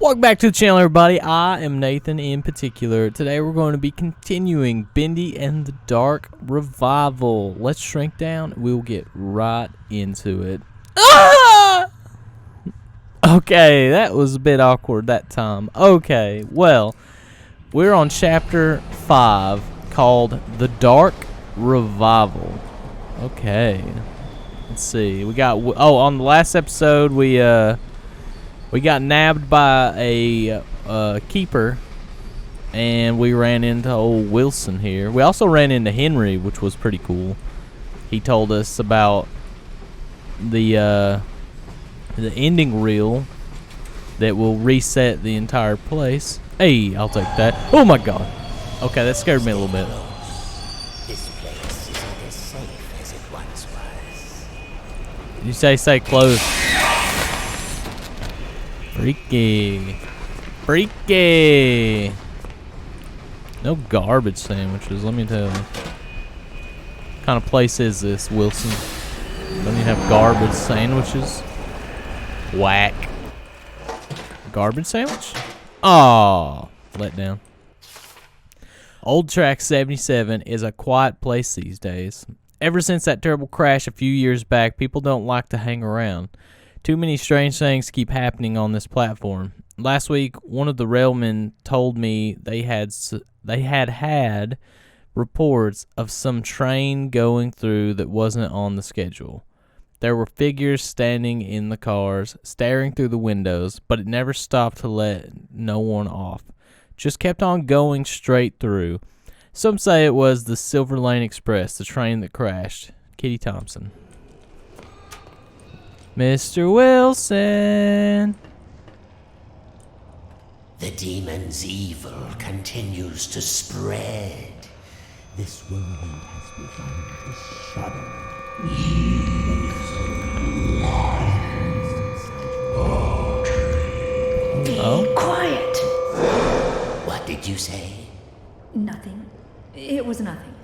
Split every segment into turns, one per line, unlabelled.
Welcome back to the channel, everybody. I am Nathan in particular. Today we're going to be continuing Bendy and the Dark Revival. Let's shrink down. We'll get right into it. Ah! Okay, that was a bit awkward that time. Okay, well, we're on chapter 5 called The Dark Revival. Okay, let's see. We got, on the last episode, we got nabbed by a keeper, and we ran into old Wilson here. We also ran into Henry, which was pretty cool. He told us about the ending reel that will reset the entire place. Hey, I'll take that. Oh my god. Okay, that scared me a little bit.
This place isn't as safe as it once was.
You say stay close. Freaky. Freaky. No garbage sandwiches, let me tell you. What kind of place is this, Wilson? Don't you have garbage sandwiches? Whack. Garbage sandwich? Aw, let down. Old Track 77 is a quiet place these days. Ever since that terrible crash a few years back, people don't like to hang around. Too many strange things keep happening on this platform. Last week, one of the railmen told me they had reports of some train going through that wasn't on the schedule. There were figures standing in the cars, staring through the windows, but it never stopped to let no one off. Just kept on going straight through. Some say it was the Silver Lane Express, the train that crashed. Kitty Thompson. Mr. Wilson.
The demon's evil continues to spread. This world has begun to shudder.
Be quiet.
What did you say?
Nothing. It was nothing.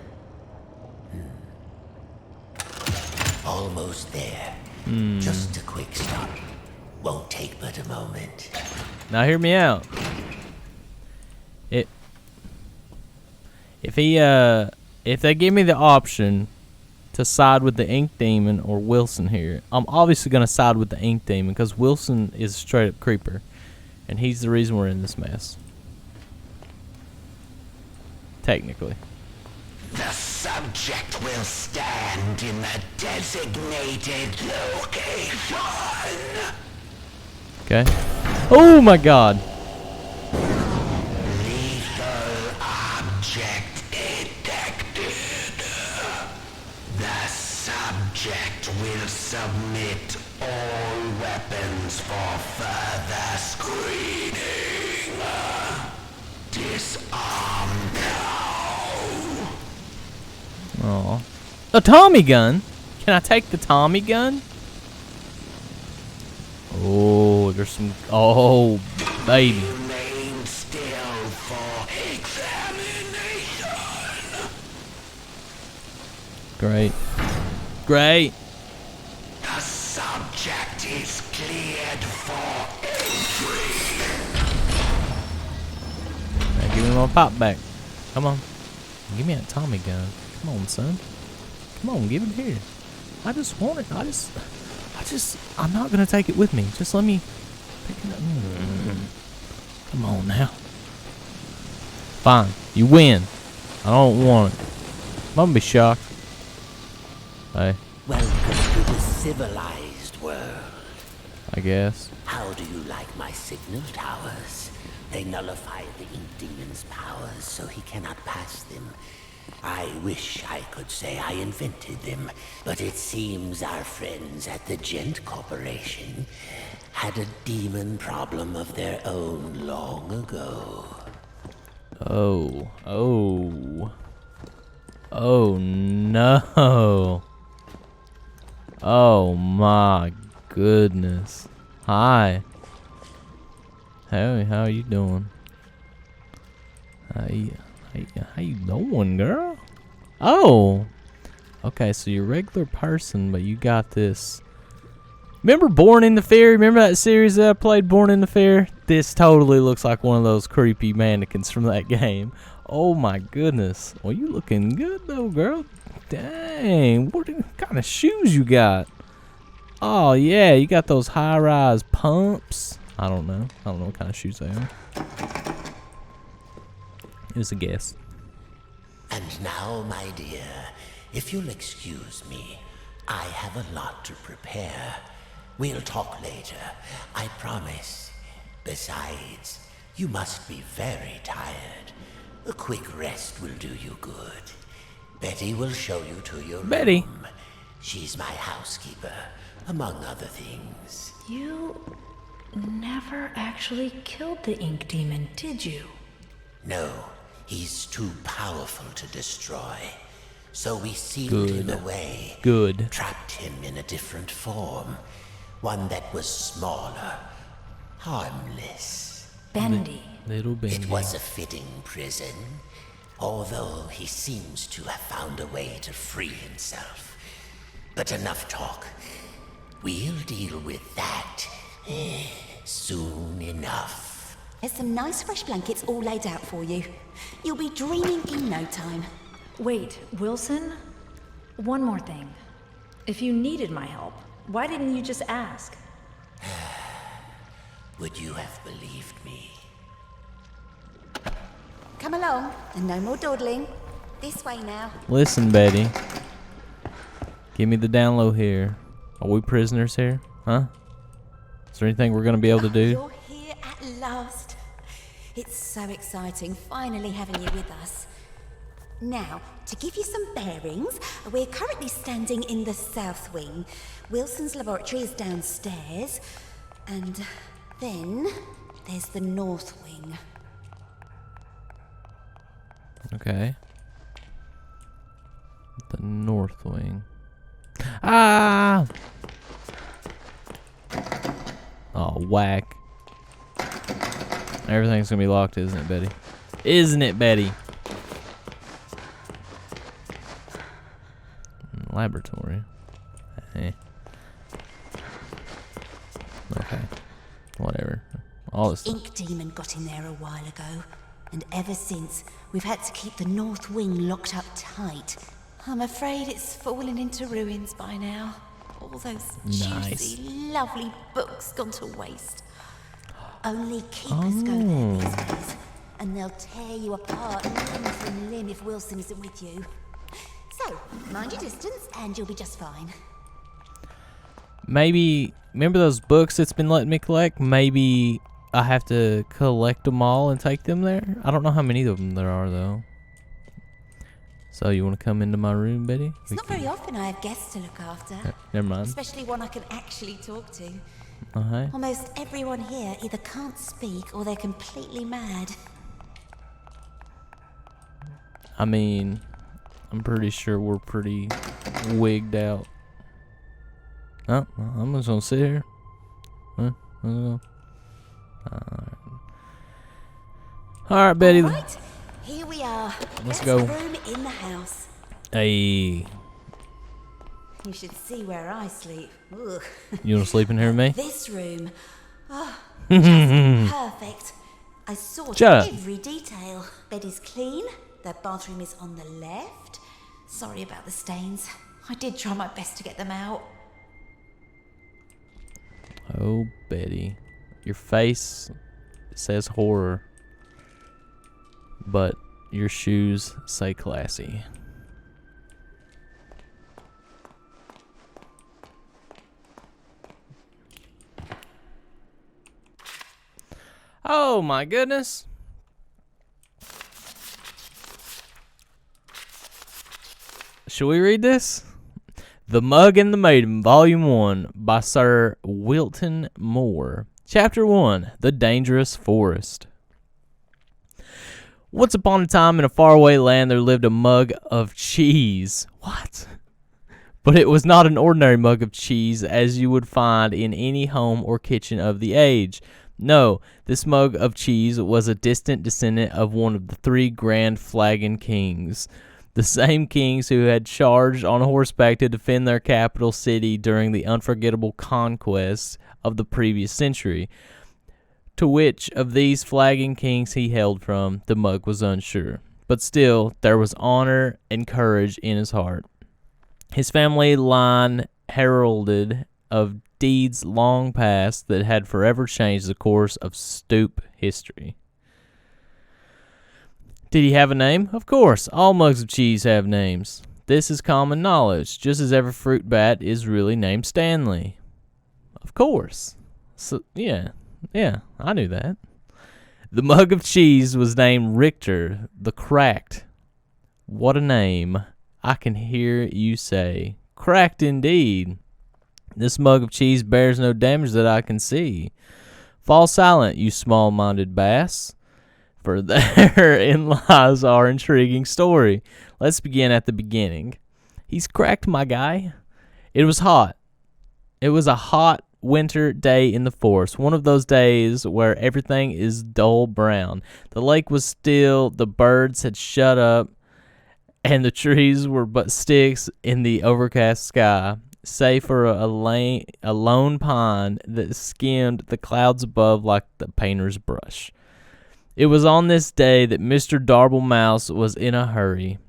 Almost there. Just a quick stop. Won't take but a moment.
Now hear me out. If they give me the option to side with the Ink Demon or Wilson here, I'm obviously gonna side with the Ink Demon because Wilson is a straight up creeper, and he's the reason we're in this mess. Technically.
The subject will stand in the designated location.
Okay. Oh my god.
Lethal object detected. The subject will submit all weapons for further screening. Disarm now.
Oh, a Tommy gun? Can I take the Tommy gun? Oh, there's some. Oh, baby.
Remain still for examination.
Great. Great.
The subject is cleared for entry.
Now give me my pop back. Come on. Give me that Tommy gun. Come on, son. Come on, give it here. I just want it. I'm not going to take it with me. Just let me pick it up. Come on now. Fine. You win. I don't want it. I'm going to be shocked. Hey,
Welcome to the civilized world.
I guess.
How do you like my signal towers? They nullify the Ink Demon's powers so he cannot pass them. I wish I could say I invented them, but it seems our friends at the Gent Corporation had a demon problem of their own long ago.
Oh. Oh. Oh no. Oh my goodness. Hi. Hey, how you doing? How you doing, girl? Oh. Okay, so you're a regular person, but you got this Remember Born in the Fair? Remember that series that I played, Born in the Fair? This totally looks like one of those creepy mannequins from that game. Oh my goodness. Well, you looking good though, girl. Dang, what kind of shoes you got? Oh yeah, you got those high-rise pumps. I don't know what kind of shoes they are. It was a guess.
And now, my dear, if you'll excuse me, I have a lot to prepare. We'll talk later, I promise. Besides, you must be very tired. A quick rest will do you good. Betty will show you to your room. She's my housekeeper, among other things.
You never actually killed the ink demon, did you?
No, he's too powerful to destroy. So we sealed him away.
Good.
Trapped him in a different form. One that was smaller, harmless.
Bendy.
Little Bendy.
It was a fitting prison, although he seems to have found a way to free himself. But enough talk. We'll deal with that soon enough.
There's some nice fresh blankets all laid out for you. You'll be dreaming in no time.
Wait, Wilson? One more thing. If you needed my help, why didn't you just ask?
Would you have believed me?
Come along, and no more dawdling. This way now.
Listen, Betty. Give me the down low here. Are we prisoners here? Huh? Is there anything we're going to be able to do?
You're here at last. It's so exciting finally having you with us. Now, to give you some bearings, we're currently standing in the south wing. Wilson's laboratory is downstairs. And then there's the north wing.
Okay. The north wing. Ah! Oh, whack. Everything's gonna be locked, isn't it, Betty? Isn't it, Betty? Laboratory. Hey. Okay. Whatever. All this.
Ink Demon got in there a while ago, and ever since, we've had to keep the north wing locked up tight. I'm afraid it's fallen into ruins by now. All those juicy, lovely books gone to waste. Only keepers go there these days, and they'll tear you apart limb from limb if Wilson isn't with you. So, mind your distance, and you'll be just fine.
Maybe, remember those books it's been letting me collect? Maybe I have to collect them all and take them there? I don't know how many of them there are, though. So, you want to come into my room, Betty?
It's not very often I have guests to look after.
Never mind.
Especially one I can actually talk to.
Okay.
Almost everyone here either can't speak or they're completely mad.
I mean, I'm pretty sure we're pretty wigged out. Oh, well, I'm just gonna sit here. Huh? Alright, Betty.
Right, here we are.
Let's
Best
go.
room in the house.
Hey.
You should see where I sleep. Ugh.
You wanna sleep in here with me?
This room. Oh, just perfect. I saw
Shut up.
every detail. Bed is clean. The bathroom is on the left. Sorry about the stains. I did try my best to get them out.
Oh, Betty. Your face says horror, but your shoes say classy. Oh my goodness. Should we read this? The Mug and the Maiden, Volume 1, by Sir Wilton Moore. Chapter 1, The Dangerous Forest. Once upon a time in a faraway land there lived a mug of cheese. What? But it was not an ordinary mug of cheese as you would find in any home or kitchen of the age. No, this mug of cheese was a distant descendant of one of the three grand flagon kings. the same kings who had charged on horseback to defend their capital city during the unforgettable conquest of the previous century. To which of these flagging kings he hailed from, the mug was unsure. But still, there was honor and courage in his heart. His family line heralded of deeds long past that had forever changed the course of Stoop history. Did he have a name? Of course, all mugs of cheese have names. This is common knowledge, just as every fruit bat is really named Stanley. Of course. So, yeah, I knew that. The mug of cheese was named Richter the Cracked. What a name. I can hear you say, cracked indeed. This mug of cheese bears no damage that I can see. Fall silent, you small-minded bass, for therein lies our intriguing story. Let's begin at the beginning. He's cracked, my guy. It was hot. It was a hot winter day in the forest, one of those days where everything is dull brown. The lake was still, the birds had shut up, and the trees were but sticks in the overcast sky, save for a lone pine that skimmed the clouds above like the painter's brush. It was on this day that Mr. Darble Mouse was in a hurry.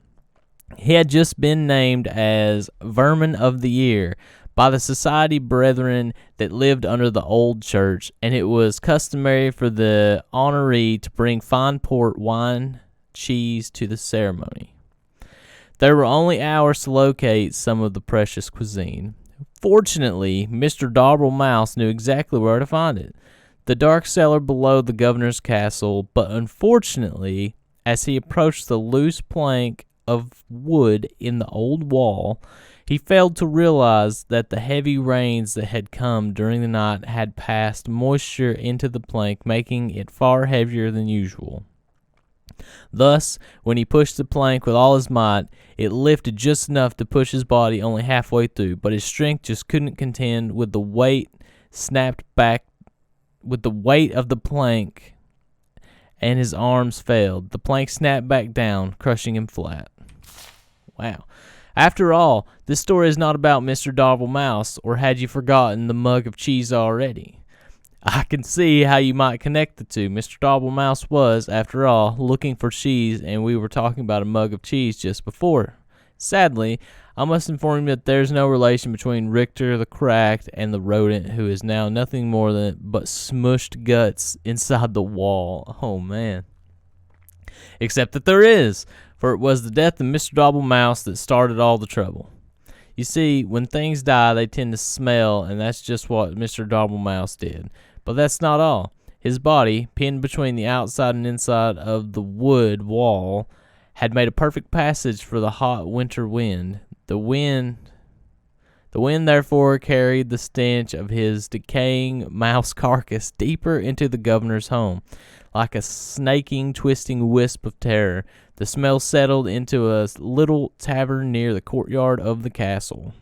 He had just been named as Vermin of the Year by the society brethren that lived under the old church, and it was customary for the honoree to bring fine port, wine, cheese to the ceremony. There were only hours to locate some of the precious cuisine. Fortunately, Mr. Darble Mouse knew exactly where to find it. The dark cellar below the governor's castle, but unfortunately, as he approached the loose plank of wood in the old wall, he failed to realize that the heavy rains that had come during the night had passed moisture into the plank, making it far heavier than usual. Thus, when he pushed the plank with all his might, it lifted just enough to push his body only halfway through, but his strength just couldn't contend with the weight of the plank, and his arms failed. The plank snapped back down, crushing him flat. Wow. After all, this story is not about Mr. Darble Mouse, or had you forgotten the mug of cheese already? I can see how you might connect the two. Mr. Darble Mouse was, after all, looking for cheese, and we were talking about a mug of cheese just before. Sadly, I must inform you that there's no relation between Richter the Cracked and the rodent who is now nothing more than but smushed guts inside the wall. Oh, man. Except that there is, for it was the death of Mr. Darble Mouse that started all the trouble. You see, when things die, they tend to smell, and that's just what Mr. Darble Mouse did. But that's not all. His body, pinned between the outside and inside of the wood wall, had made a perfect passage for the hot winter wind. The wind, therefore, carried the stench of his decaying mouse carcass deeper into the governor's home. Like a snaking, twisting wisp of terror, the smell settled into a little tavern near the courtyard of the castle.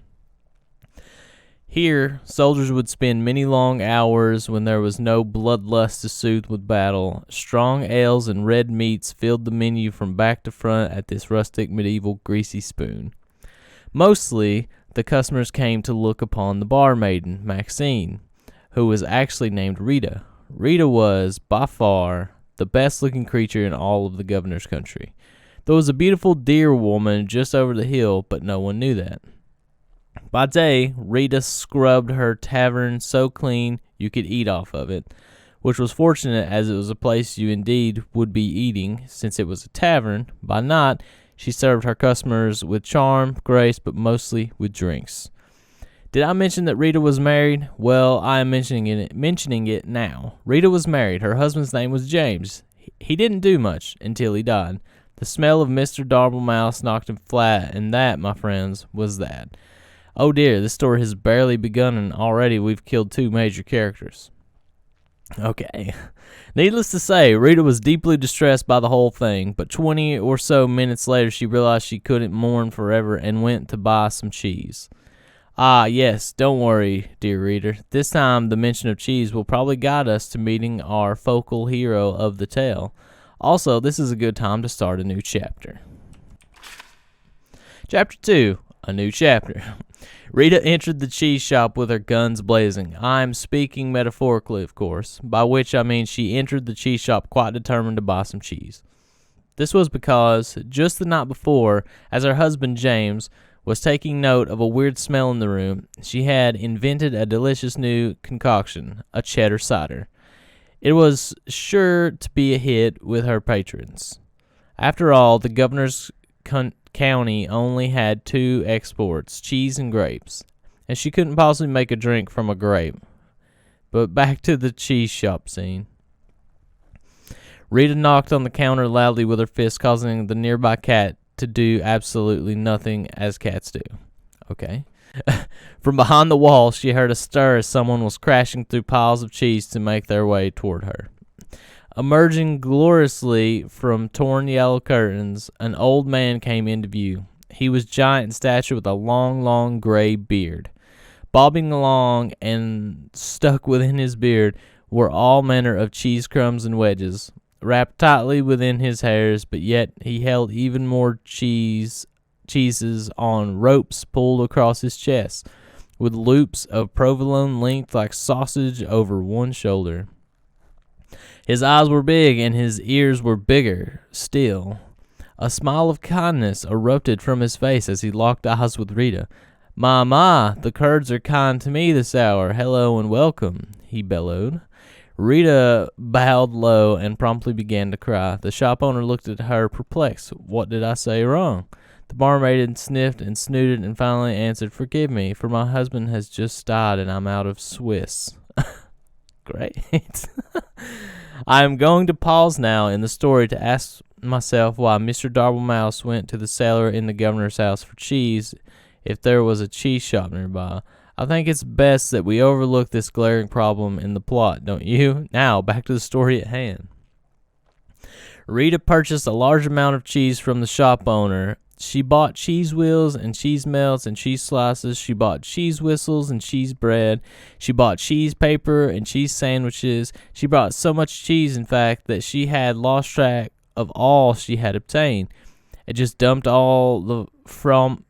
Here, soldiers would spend many long hours when there was no bloodlust to soothe with battle. Strong ales and red meats filled the menu from back to front at this rustic medieval greasy spoon. Mostly, the customers came to look upon the barmaiden, Maxine, who was actually named Rita. Rita was, by far, the best-looking creature in all of the governor's country. There was a beautiful deer woman just over the hill, but no one knew that. By day, Rita scrubbed her tavern so clean you could eat off of it, which was fortunate as it was a place you indeed would be eating, since it was a tavern. By night, she served her customers with charm, grace, but mostly with drinks. Did I mention that Rita was married? Well, I am mentioning it now. Rita was married. Her husband's name was James. He didn't do much until he died. The smell of Mr. Darble Mouse knocked him flat, and that, my friends, was that. Oh dear, this story has barely begun, and already we've killed two major characters. Okay. Needless to say, Rita was deeply distressed by the whole thing, but 20 or so minutes later she realized she couldn't mourn forever and went to buy some cheese. Ah, yes, don't worry, dear reader. This time the mention of cheese will probably guide us to meeting our focal hero of the tale. Also, this is a good time to start a new chapter. Chapter 2, a new chapter. Rita entered the cheese shop with her guns blazing. I'm speaking metaphorically, of course, by which I mean she entered the cheese shop quite determined to buy some cheese. This was because, just the night before, as her husband James was taking note of a weird smell in the room, she had invented a delicious new concoction, a cheddar cider. It was sure to be a hit with her patrons. After all, the governor's county only had 2 exports, cheese and grapes, and she couldn't possibly make a drink from a grape. But back to the cheese shop scene. Rita knocked on the counter loudly with her fist, causing the nearby cat to do absolutely nothing as cats do. Okay. From behind the wall, she heard a stir as someone was crashing through piles of cheese to make their way toward her. Emerging gloriously from torn yellow curtains, an old man came into view. He was giant in stature with a long gray beard. Bobbing along and stuck within his beard were all manner of cheese crumbs and wedges, wrapped tightly within his hairs, but yet he held even more cheeses on ropes pulled across his chest, with loops of provolone length like sausage over one shoulder. His eyes were big, and his ears were bigger still. A smile of kindness erupted from his face as he locked eyes with Rita. My, the Kurds are kind to me this hour. Hello and welcome, he bellowed. Rita bowed low and promptly began to cry. The shop owner looked at her, perplexed. What did I say wrong? The barmaid sniffed and snooted and finally answered, Forgive me, for my husband has just died and I'm out of Swiss. Great. I am going to pause now in the story to ask myself why Mr. Darble Mouse went to the cellar in the governor's house for cheese if there was a cheese shop nearby. I think it's best that we overlook this glaring problem in the plot, don't you? Now, back to the story at hand. Rita purchased a large amount of cheese from the shop owner. She bought cheese wheels and cheese melts and cheese slices. She bought cheese whistles and cheese bread. She bought cheese paper and cheese sandwiches. She bought so much cheese, in fact, that she had lost track of all she had obtained. It just dumped all the fromage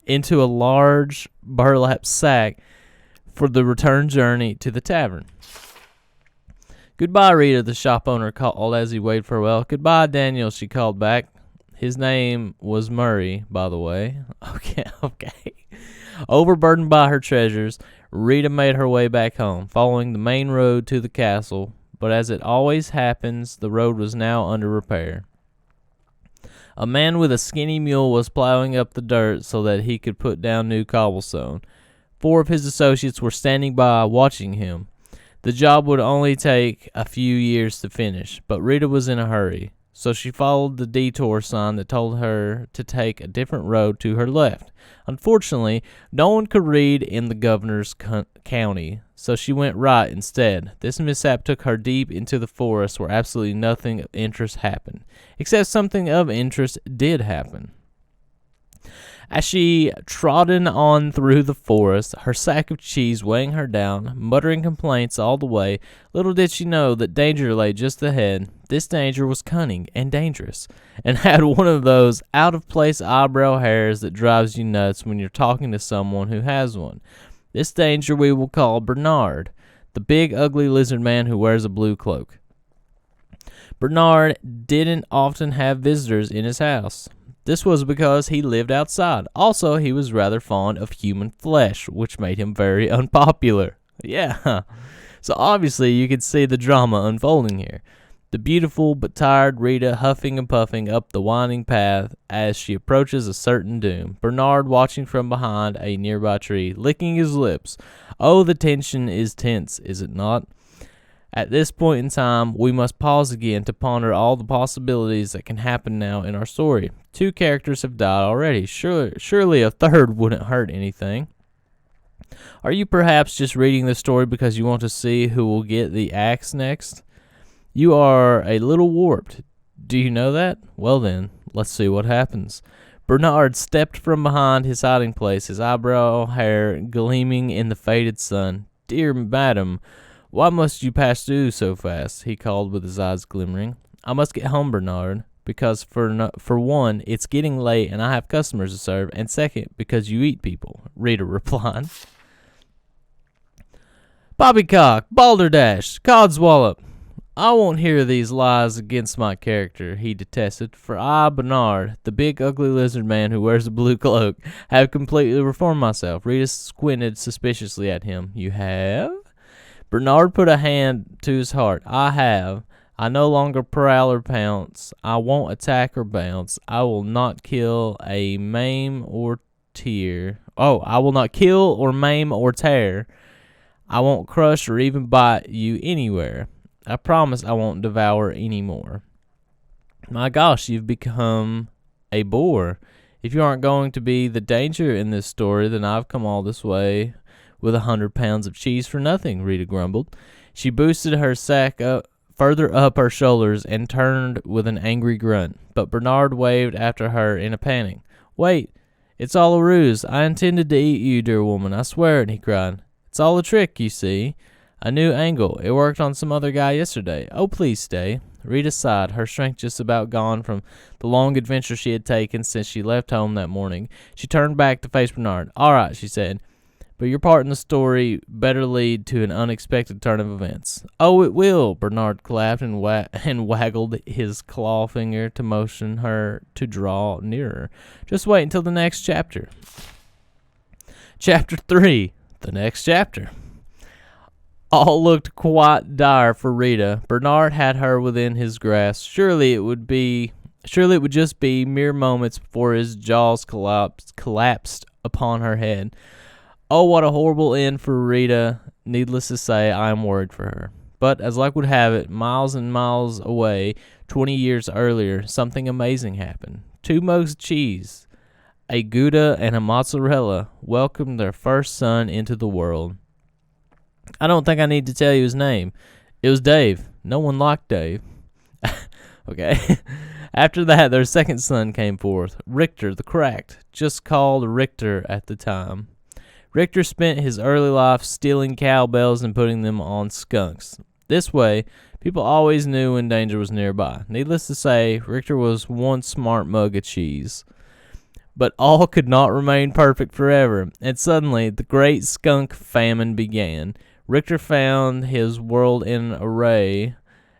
into a large burlap sack for the return journey to the tavern. Goodbye, Rita, the shop owner called as he waved farewell. Goodbye, Daniel, she called back. His name was Murray, by the way. Okay. Overburdened by her treasures, Rita made her way back home, following the main road to the castle, but as it always happens, the road was now under repair. A man with a skinny mule was plowing up the dirt so that he could put down new cobblestone. 4 of his associates were standing by, watching him. The job would only take a few years to finish, but Rita was in a hurry, so she followed the detour sign that told her to take a different road to her left. Unfortunately, no one could read in the governor's county, so she went right instead. This mishap took her deep into the forest where absolutely nothing of interest happened, except something of interest did happen. As she trotted on through the forest, her sack of cheese weighing her down, muttering complaints all the way, little did she know that danger lay just ahead. This danger was cunning and dangerous, and had one of those out-of-place eyebrow hairs that drives you nuts when you're talking to someone who has one. This danger we will call Bernard, the big ugly lizard man who wears a blue cloak. Bernard didn't often have visitors in his house. This was because he lived outside. Also, he was rather fond of human flesh, which made him very unpopular. Yeah. So obviously you could see the drama unfolding here. The beautiful but tired Rita huffing and puffing up the winding path as she approaches a certain doom. Bernard watching from behind a nearby tree, licking his lips. Oh, the tension is tense, is it not? At this point in time, we must pause again to ponder all the possibilities that can happen now in our story. 2 characters have died already. Surely a third wouldn't hurt anything. Are you perhaps just reading this story because you want to see who will get the axe next? You are a little warped. Do you know that? Well then, let's see what happens. Bernard stepped from behind his hiding place, his eyebrow hair gleaming in the faded sun. Dear madam, why must you pass through so fast? He called with his eyes glimmering. I must get home, Bernard. because for one, it's getting late and I have customers to serve, and second, because you eat people, Rita replied. Poppycock, balderdash, codswallop. I won't hear these lies against my character, he detested, for I, Bernard, the big ugly lizard man who wears a blue cloak, have completely reformed myself. Rita squinted suspiciously at him. You have? Bernard put a hand to his heart. I have. I no longer prowl or pounce. I won't attack or bounce. I will not kill a maim or tear. I will not kill or maim or tear. I won't crush or even bite you anywhere. I promise I won't devour any more. My gosh, you've become a bore. If you aren't going to be the danger in this story, then I've come all this way with 100 pounds of cheese for nothing, Rita grumbled. She boosted her sack further up her shoulders and turned with an angry grunt. But Bernard waved after her in a panic. Wait, it's all a ruse. I intended to eat you, dear woman. I swear it, he cried. It's all a trick, you see. A new angle. It worked on some other guy yesterday. Oh, please stay. Rita sighed, her strength just about gone from the long adventure she had taken since she left home that morning. She turned back to face Bernard. All right, she said, but your part in the story better lead to an unexpected turn of events. Oh, it will, Bernard clapped and waggled his claw finger to motion her to draw nearer. Just wait until the next chapter. Chapter 3, the next chapter. All looked quite dire for Rita. Bernard had her within his grasp. Surely it would just be mere moments before his jaws collapsed upon her head. Oh, what a horrible end for Rita. Needless to say, I am worried for her. But as luck would have it, miles and miles away, 20 years earlier, something amazing happened. 2 mugs of cheese, a Gouda and a mozzarella, welcomed their first son into the world. I don't think I need to tell you his name. It was Dave. No one liked Dave. Okay. After that, their second son came forth, Richter the Cracked, just called Richter at the time. Richter spent his early life stealing cowbells and putting them on skunks. This way, people always knew when danger was nearby. Needless to say, Richter was one smart mug of cheese. But all could not remain perfect forever, and suddenly the great skunk famine began. Richter found his world in array,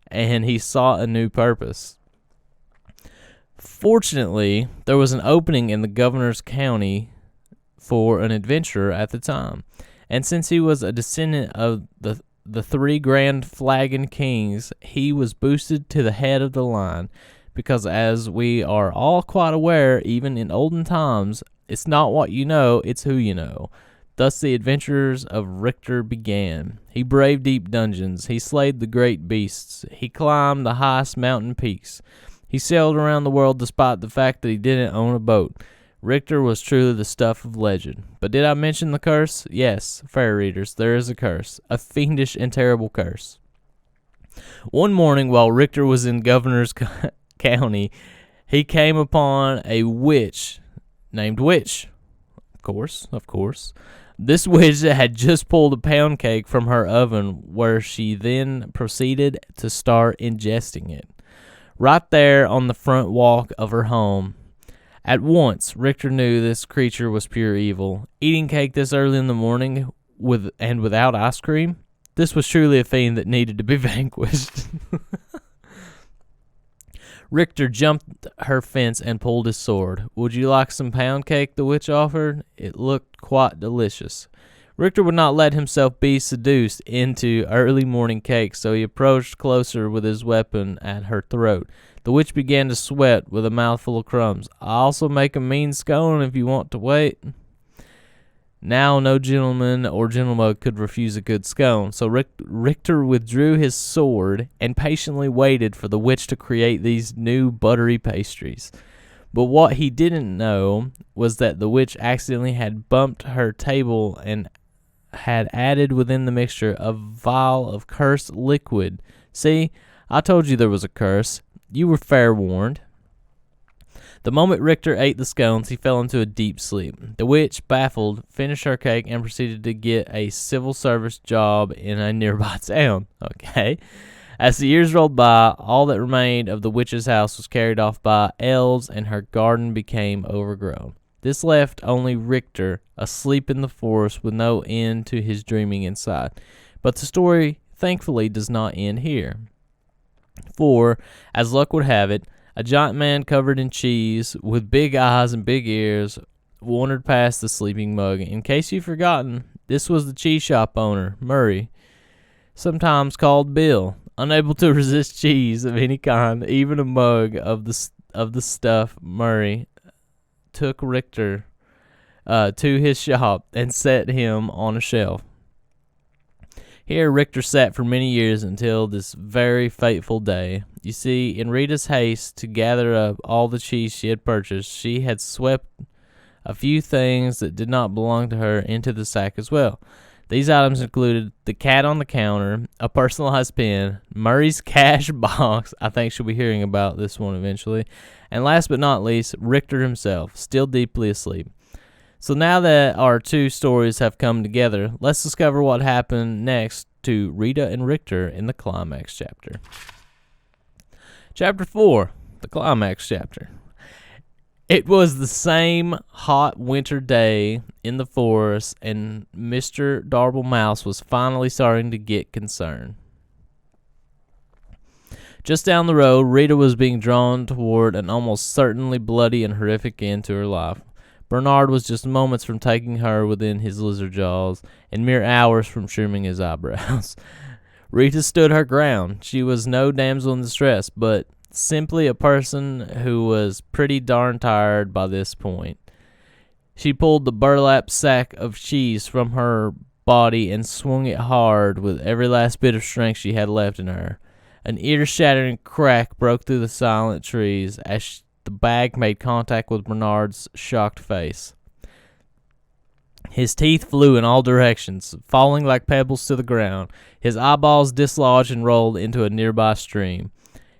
and he sought a new purpose. Fortunately, there was an opening in the governor's county for an adventurer at the time, and since he was a descendant of the 3 grand flagon kings, he was boosted to the head of the line, because as we are all quite aware, even in olden times, it's not what you know, it's who you know. Thus the adventures of Richter began. He braved deep dungeons, he slayed the great beasts, he climbed the highest mountain peaks, he sailed around the world despite the fact that he didn't own a boat. Richter was truly the stuff of legend. But did I mention the curse? Yes, fair readers, there is a curse, a fiendish and terrible curse. One morning while Richter was in Governor's County, he came upon a witch named Witch. Of course. This witch had just pulled a pound cake from her oven, where she then proceeded to start ingesting it, right there on the front walk of her home. At once, Richter knew this creature was pure evil. Eating cake this early in the morning without ice cream? This was truly a fiend that needed to be vanquished. Richter jumped her fence and pulled his sword. Would you like some pound cake, the witch offered? It looked quite delicious. Richter would not let himself be seduced into early morning cake, so he approached closer with his weapon at her throat. The witch began to sweat with a mouthful of crumbs. I'll also make a mean scone if you want to wait. Now no gentleman or gentleman could refuse a good scone, so Richter withdrew his sword and patiently waited for the witch to create these new buttery pastries. But what he didn't know was that the witch accidentally had bumped her table and had added within the mixture a vial of cursed liquid. See, I told you there was a curse. You were fair warned. The moment Richter ate the scones, he fell into a deep sleep. The witch, baffled, finished her cake and proceeded to get a civil service job in a nearby town. Okay. As the years rolled by, all that remained of the witch's house was carried off by elves, and her garden became overgrown. This left only Richter, asleep in the forest with no end to his dreaming inside. But the story, thankfully, does not end here. For, as luck would have it, a giant man covered in cheese, with big eyes and big ears, wandered past the sleeping mug. In case you've forgotten, this was the cheese shop owner, Murray, sometimes called Bill. Unable to resist cheese of any kind, even a mug of the stuff, Murray took Richter to his shop and set him on a shelf. Here Richter sat for many years until this very fateful day. You see, in Rita's haste to gather up all the cheese she had purchased, she had swept a few things that did not belong to her into the sack as well. These items included the cat on the counter, a personalized pen, Murray's cash box, I think she'll be hearing about this one eventually, and last but not least, Richter himself, still deeply asleep. So now that our two stories have come together, let's discover what happened next to Rita and Richter in the climax chapter. Chapter 4, the climax chapter. It was the same hot winter day in the forest, and Mr. Darble Mouse was finally starting to get concerned. Just down the road, Rita was being drawn toward an almost certainly bloody and horrific end to her life. Bernard was just moments from taking her within his lizard jaws, and mere hours from trimming his eyebrows. Rita stood her ground. She was no damsel in distress, but simply a person who was pretty darn tired by this point. She pulled the burlap sack of cheese from her body and swung it hard with every last bit of strength she had left in her. An ear-shattering crack broke through the silent trees as the bag made contact with Bernard's shocked face. His teeth flew in all directions, falling like pebbles to the ground. His eyeballs dislodged and rolled into a nearby stream.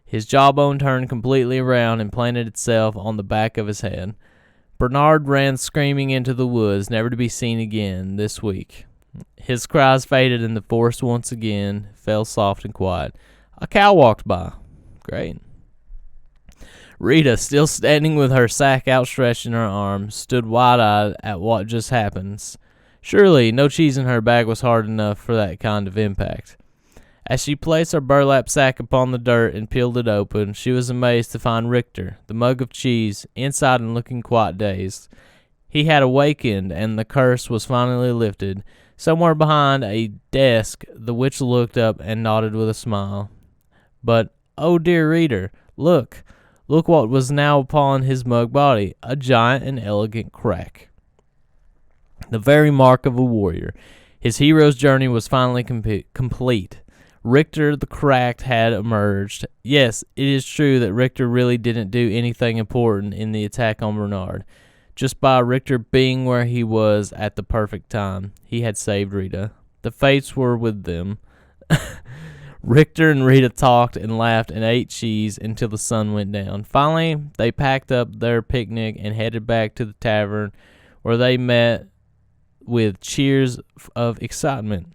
His jawbone turned completely around and planted itself on the back of his head. Bernard ran screaming into the woods, never to be seen again this week. His cries faded and the forest once again fell soft and quiet. A cow walked by. Great. Rita, still standing with her sack outstretched in her arms, stood wide-eyed at what just happened. Surely no cheese in her bag was hard enough for that kind of impact. As she placed her burlap sack upon the dirt and peeled it open, she was amazed to find Richter, the mug of cheese, inside and looking quite dazed. He had awakened, and the curse was finally lifted. Somewhere behind a desk, the witch looked up and nodded with a smile. But, oh dear reader, look what was now upon his mug body, a giant and elegant crack. The very mark of a warrior. His hero's journey was finally complete. Richter the Cracked had emerged. Yes, it is true that Richter really didn't do anything important in the attack on Bernard. Just by Richter being where he was at the perfect time, he had saved Rita. The fates were with them. Richter and Rita talked and laughed and ate cheese until the sun went down. Finally, they packed up their picnic and headed back to the tavern, where they met with cheers of excitement.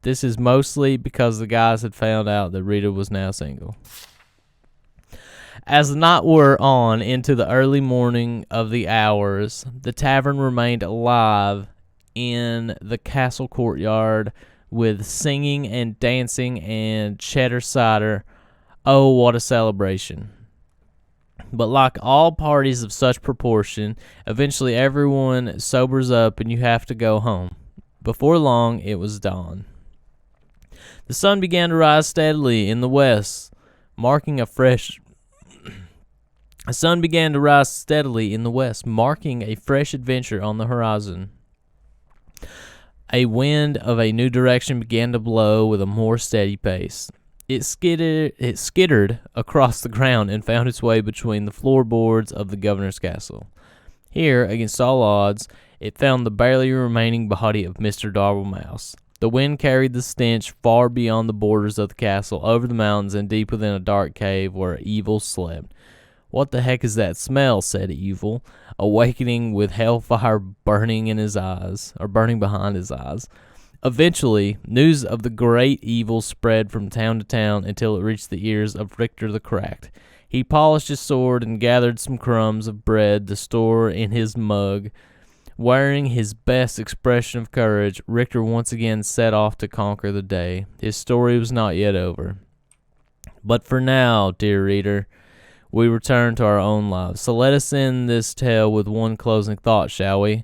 This is mostly because the guys had found out that Rita was now single. As the night wore on into the early morning of the hours, the tavern remained alive in the castle courtyard with singing and dancing and cheddar cider. Oh, what a celebration. But like all parties of such proportion, eventually everyone sobers up and you have to go home. Before long, it was dawn. The sun began to rise steadily in the west, marking a fresh adventure on the horizon. A wind of a new direction began to blow with a more steady pace. It skittered across the ground and found its way between the floorboards of the governor's castle. Here, against all odds, it found the barely remaining body of Mr. Darble Mouse. The wind carried the stench far beyond the borders of the castle, over the mountains, and deep within a dark cave where Evil slept. "What the heck is that smell?" said Evil, awakening with hellfire burning behind his eyes. Eventually, news of the great evil spread from town to town until it reached the ears of Richter the Cracked. He polished his sword and gathered some crumbs of bread to store in his mug. Wearing his best expression of courage, Richter once again set off to conquer the day. His story was not yet over. But for now, dear reader, we return to our own lives. So let us end this tale with one closing thought, shall we?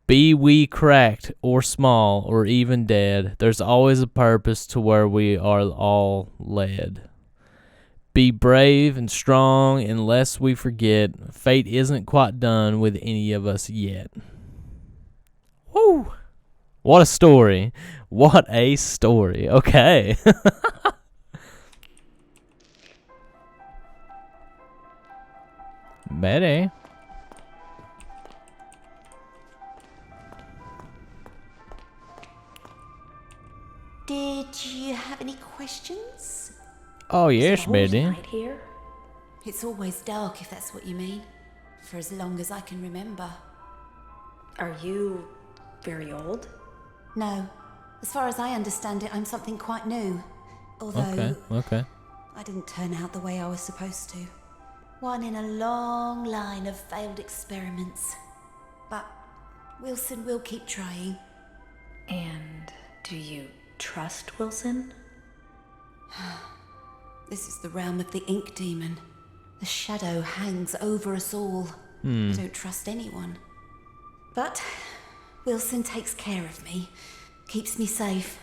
Be we cracked or small or even dead, there's always a purpose to where we are all led. Be brave and strong, and lest we forget, fate isn't quite done with any of us yet. Woo! What a story. What a story. Okay. Betty.
Did you have any questions?
Oh, yes,
Is it
Betty.
always night here?
It's always dark, if that's what you mean. For as long as I can remember.
Are you very old?
No. As far as I understand it, I'm something quite new. Although,
Okay.
I didn't turn out the way I was supposed to. One in a long line of failed experiments. But Wilson will keep trying.
And do you trust Wilson?
This is the realm of the ink demon. The shadow hangs over us all. I don't trust anyone. But Wilson takes care of me, keeps me safe.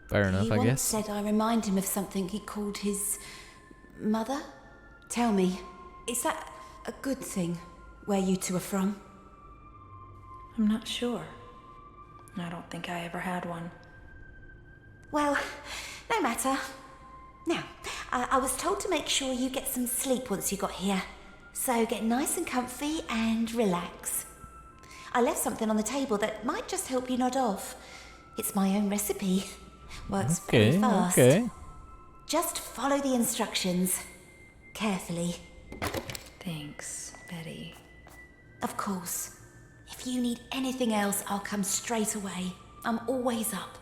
Fair enough,
He
I
once
guess.
said I remind him of something he called his mother. Tell me, is that a good thing, where you two are from?
I'm not sure. I don't think I ever had one.
Well, no matter. Now, I was told to make sure you get some sleep once you got here. So get nice and comfy and relax. I left something on the table that might just help you nod off. It's my own recipe. Works very fast.
Okay.
Just follow the instructions. Carefully.
Thanks, Betty.
Of course. If you need anything else, I'll come straight away. I'm always up.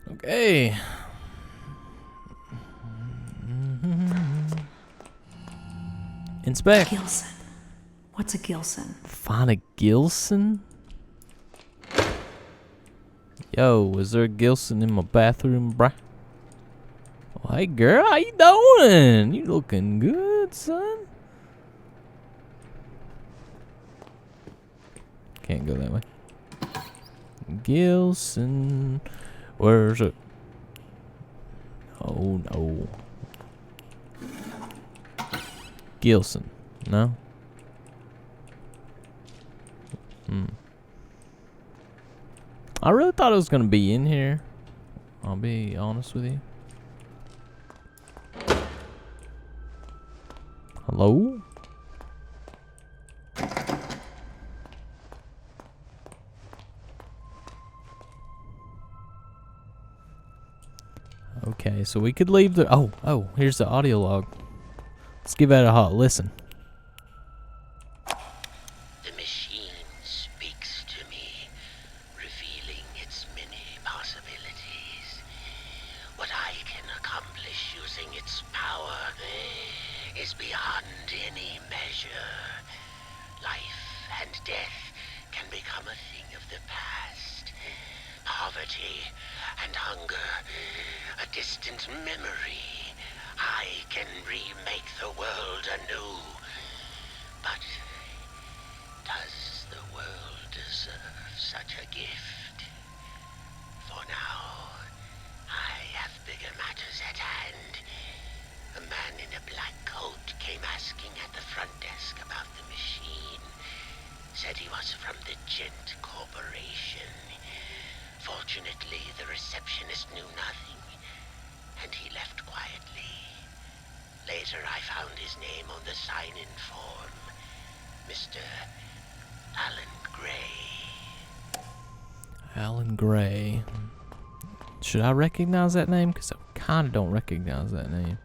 Okay. Inspect.
Gilson. What's a Gilson?
Find a Gilson? Yo, is there a Gilson in my bathroom, bruh? Oh, hey, girl, how you doing? You looking good, son. Can't go that way. Gilson. Where's it? Oh, no. Gilson. No? I really thought it was going to be in here. I'll be honest with you. Hello? Okay, so we could leave the... Oh, here's the audio log. Let's give that a hot listen.
The machine speaks to me, revealing its many possibilities. What I can accomplish using its power is beyond any measure. Life and death can become a thing of the past. Poverty and hunger, a distant memory. I can remake the world anew. But does the world deserve such a gift? For now, I have bigger matters at hand. A man in a black coat came asking at the front desk about the machine. Said he was from the Gent Corporation. Fortunately, the receptionist knew nothing, and he left quietly. Later, I found his name on the sign-in form. Mr. Alan Gray.
Alan Gray. Should I recognize that name? Because I kind of don't recognize that name.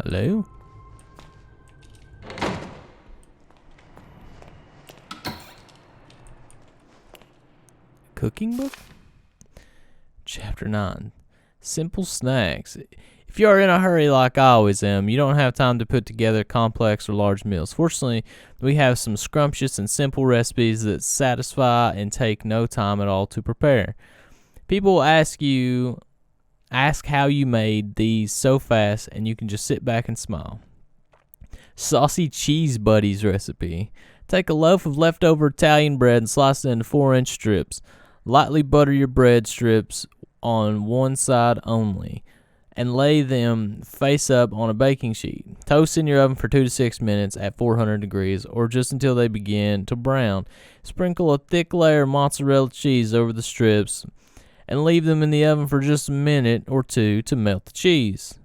Hello? Cooking book? Chapter 9. Simple snacks. If you are in a hurry like I always am, you don't have time to put together complex or large meals. Fortunately, we have some scrumptious and simple recipes that satisfy and take no time at all to prepare. People will ask how you made these so fast, and you can just sit back and smile. Saucy Cheese Buddies recipe. Take a loaf of leftover Italian bread and slice it into 4-inch strips. Lightly butter your bread strips on one side only, and lay them face up on a baking sheet. Toast in your oven for 2 to 6 minutes at 400 degrees, or just until they begin to brown. Sprinkle a thick layer of mozzarella cheese over the strips, and leave them in the oven for just a minute or two to melt the cheese.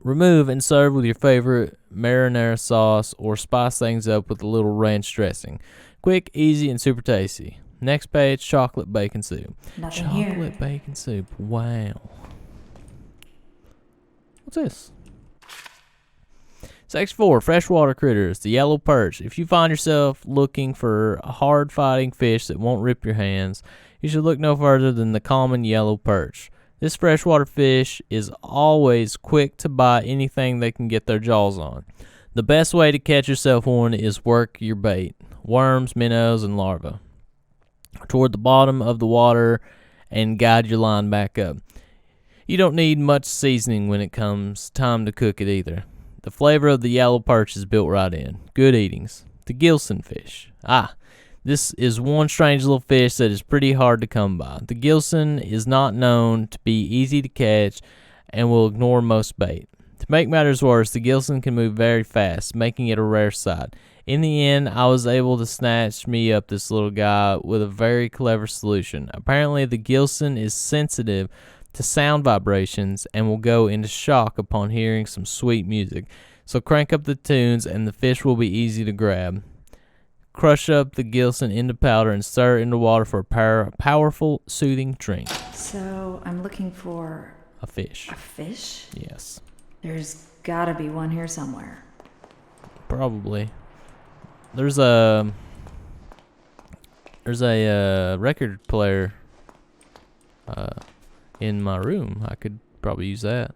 Remove and serve with your favorite marinara sauce, or spice things up with a little ranch dressing. Quick, easy, and super tasty. Next page, chocolate bacon soup.
Nothing
Chocolate
here.
bacon soup. Wow. What's this? Section 4, freshwater critters. The yellow perch. If you find yourself looking for a hard-fighting fish that won't rip your hands, you should look no further than the common yellow perch. This freshwater fish is always quick to bite anything they can get their jaws on. The best way to catch yourself one is work your bait, worms, minnows, and larvae, toward the bottom of the water and guide your line back up. You don't need much seasoning when it comes time to cook it either. The flavor of the yellow perch is built right in. Good eatings. The Gilson fish. This is one strange little fish that is pretty hard to come by. The Gilson is not known to be easy to catch and will ignore most bait. To make matters worse, the Gilson can move very fast, making it a rare sight. In the end, I was able to snatch me up this little guy with a very clever solution. Apparently, the Gilson is sensitive to sound vibrations and will go into shock upon hearing some sweet music. So crank up the tunes and the fish will be easy to grab. Crush up the Gilson into powder and stir it into water for a powerful, soothing drink.
So, I'm looking for
A fish.
a fish?
Yes.
There's gotta be one here somewhere.
Probably. There's a record player in my room. I could probably use that.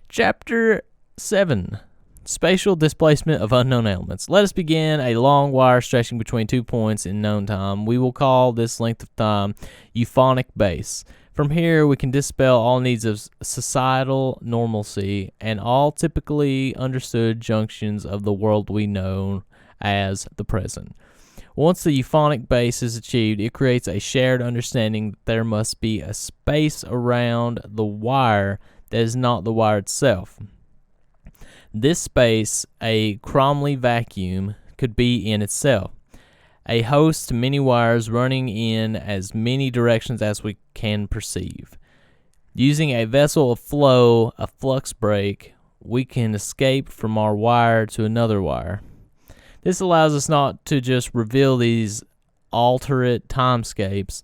Chapter 7. Spatial displacement of unknown elements. Let us begin a long wire stretching between 2 points in known time. We will call this length of time euphonic base. From here, we can dispel all needs of societal normalcy and all typically understood junctions of the world we know as the present. Once the euphonic base is achieved, it creates a shared understanding that there must be a space around the wire that is not the wire itself. This space, a Cromley vacuum, could be in itself, a host to many wires running in as many directions as we can perceive. Using a vessel of flow, a flux break, we can escape from our wire to another wire. This allows us not to just reveal these alterate timescapes,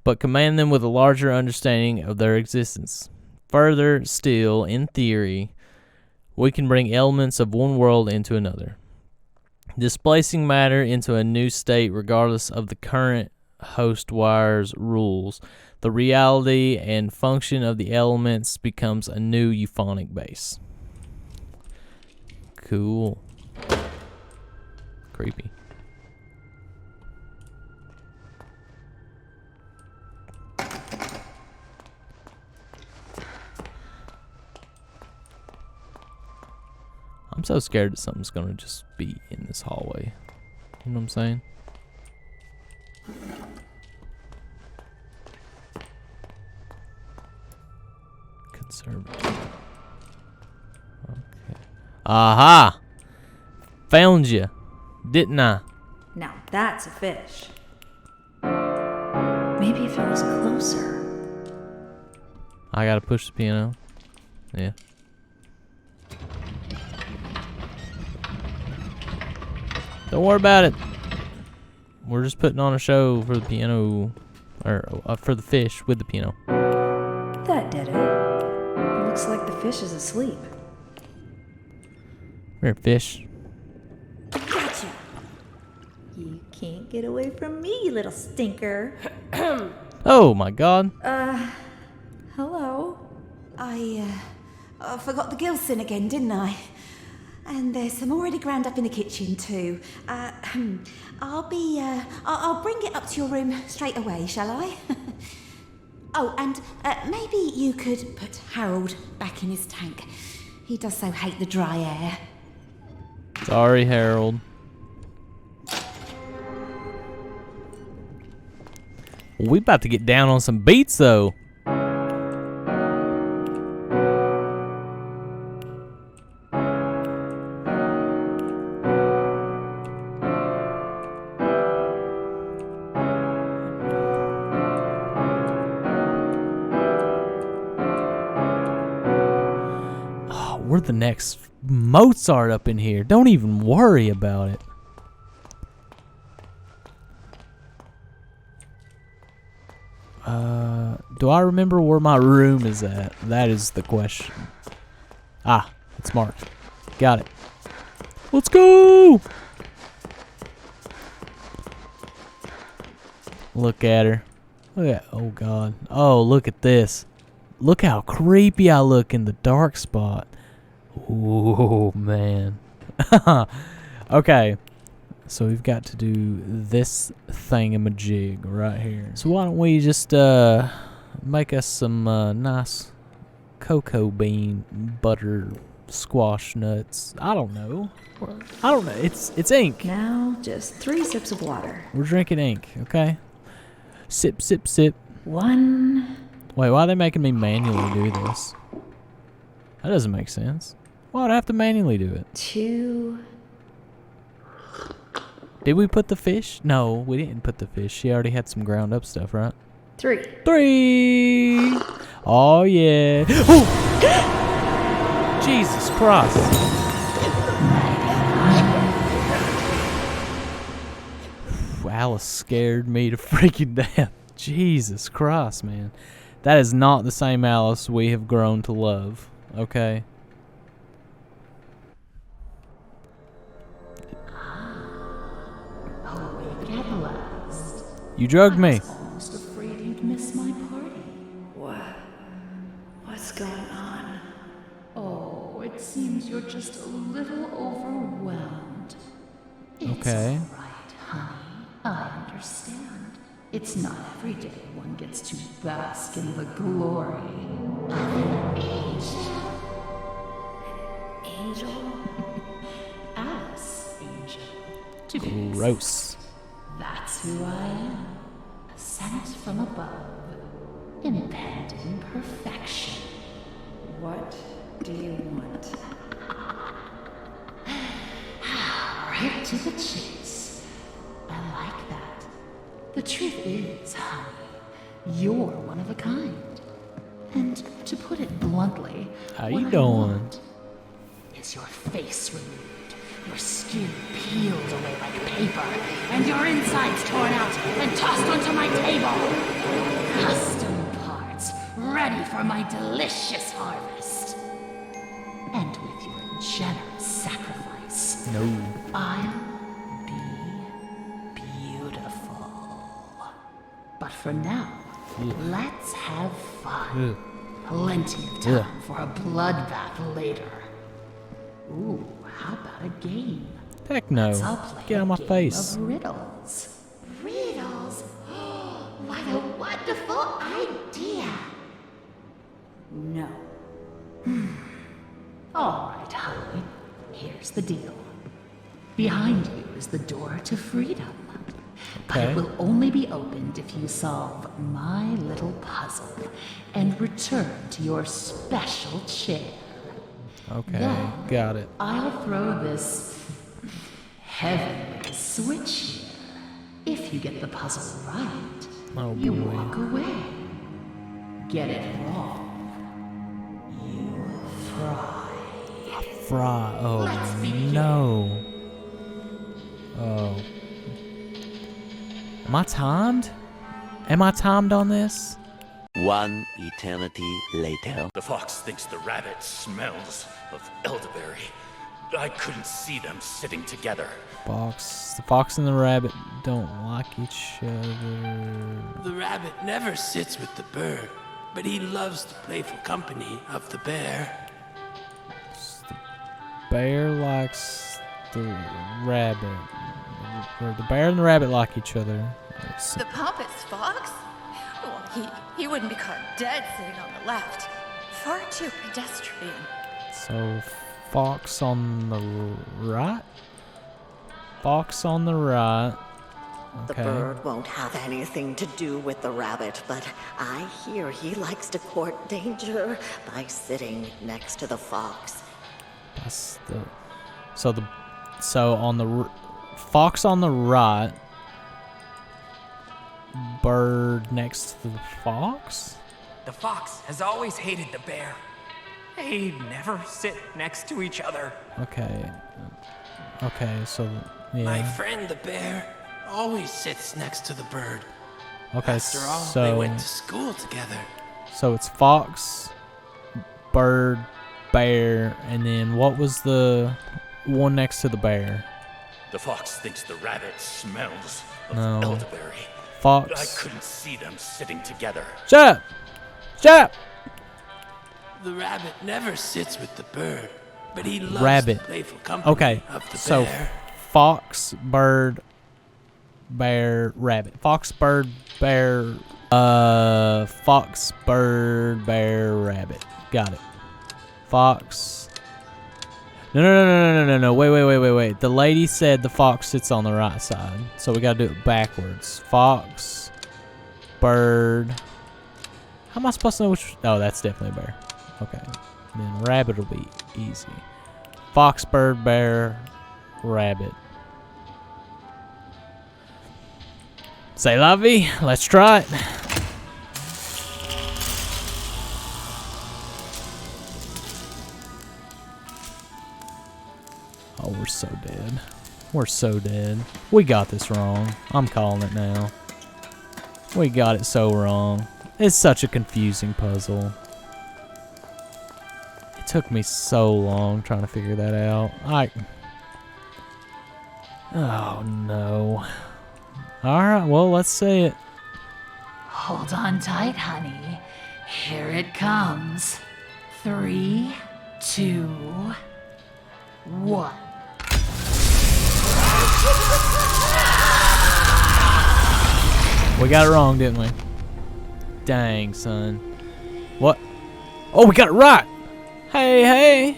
but command them with a larger understanding of their existence. Further still, in theory, we can bring elements of one world into another, displacing matter into a new state regardless of the current host wire's rules. The reality and function of the elements becomes a new euphonic base. Cool. Creepy. I'm so scared that something's gonna just be in this hallway. You know what I'm saying? Conservative. Okay. Aha! Found you, didn't I?
Now that's a fish. Maybe if it was closer.
I gotta push the piano. Yeah. Don't worry about it. We're just putting on a show for the piano, or for the fish with the piano.
That did it. Looks like the fish is asleep.
Here, fish.
Gotcha. You can't get away from me, you little stinker.
Oh my God.
Hello.
I forgot the Gilson again, didn't I? And there's some already ground up in the kitchen too. I'll bring it up to your room straight away, shall I? Oh, and maybe you could put Harold back in his tank. He does so hate the dry air.
Sorry, Harold. We about to get down on some beats, though. Oh, we're the next Mozart up in here. Don't even worry about it. Do I remember where my room is at? That is the question. Ah, it's marked. Got it. Let's go! Look at her. Look at, oh God. Oh, look at this. Look how creepy I look in the dark spot. Oh, man. Okay. So we've got to do this thingamajig right here. So why don't we just make us some nice cocoa bean butter squash nuts. I don't know. It's ink.
Now, just 3 sips of water.
We're drinking ink, okay? Sip, sip, sip.
1.
Wait, why are they making me manually do this? That doesn't make sense. Why would I have to manually do it?
2.
Did we put the fish? No, we didn't put the fish. She already had some ground up stuff, right?
3.
3. Oh, yeah. Oh! Jesus Christ. Alice scared me to freaking death. Jesus Christ, man. That is not the same Alice we have grown to love, okay? You drugged me.
Almost afraid you'd miss my party.
What's going on?
Oh, it seems you're just a little overwhelmed.
Okay.
It's all right, honey. I understand. It's not every day one gets to bask in the glory of an
Angel?
Alice angel. To be
Gross.
That's who I am. Sent from above. Impending perfection.
What do you want?
Right to the chase. I like that. The truth is, honey, you're one of a kind. And to put it bluntly,
How
what
you
I
doing?
want is your face removed, your skin peeled away like paper, and your insides torn out and tossed onto my table. Custom parts, ready for my delicious harvest. And with your generous sacrifice,
No.
I'll be beautiful. But for now, let's have fun.
Ugh.
Plenty of time for a bloodbath later. Ooh, how about a game?
Heck no.
I'll play
Get out of
a
my
game
face.
of riddles. Riddles? What a wonderful idea!
No.
All right, honey. Here's the deal. Behind you is the door to freedom. But
Okay.
it will only be opened if you solve my little puzzle and return to your special chair.
Okay,
Then
got it.
I'll throw this heavenly switch here. If you get the puzzle right,
Oh
you
boy.
walk away. Get it wrong, you fry.
Fry. Oh
Let's begin.
no. Oh. Am I timed? Am I timed on this?
One eternity later.
The fox thinks the rabbit smells of elderberry.
I couldn't see them sitting together.
The fox and the rabbit don't like each other.
The rabbit never sits with the bird, but he loves the playful company of the bear.
The bear likes the rabbit. Or the bear and the rabbit like each other.
The pompous fox? Well, he wouldn't be caught dead sitting on the left. Far too pedestrian.
So, fox on the right? Fox on the right.
The
Okay.
bird won't have anything to do with the rabbit, but I hear he likes to court danger by sitting next to the fox.
That's the. So on the fox on the right. Bird next to the fox?
The fox has always hated the bear. They never sit next to each other.
Okay. Okay, so yeah.
My friend the bear always sits next to the bird.
Okay,
After all,
so
they went to school together.
so it's fox, bird, bear, and then what was the one next to the bear?
The fox thinks the rabbit smells of
No.
elderberry.
Fox.
I couldn't see them sitting together.
Shut up! Shut up!
The rabbit never sits with the bird, but he loves
Rabbit.
the playful company
Okay,
of the
so
bear.
fox, bird, bear, rabbit. Fox, bird, bear. Fox, bird, bear, rabbit. Got it. Fox. No. Wait. The lady said the fox sits on the right side, so we gotta do it backwards. Fox, bird. How am I supposed to know which? Oh, that's definitely a bear. Okay. And then rabbit will be easy. Fox, bird, bear, rabbit. Say la vie. Let's try it. Oh, we're so dead. We're so dead. We got this wrong. I'm calling it now. We got it so wrong. It's such a confusing puzzle. It took me so long trying to figure that out. Oh, no. Alright, well, let's say it.
Hold on tight, honey. Here it comes. 3, 2, 1.
We got it wrong, didn't we? Dang, son. What? Oh, we got it right! Hey!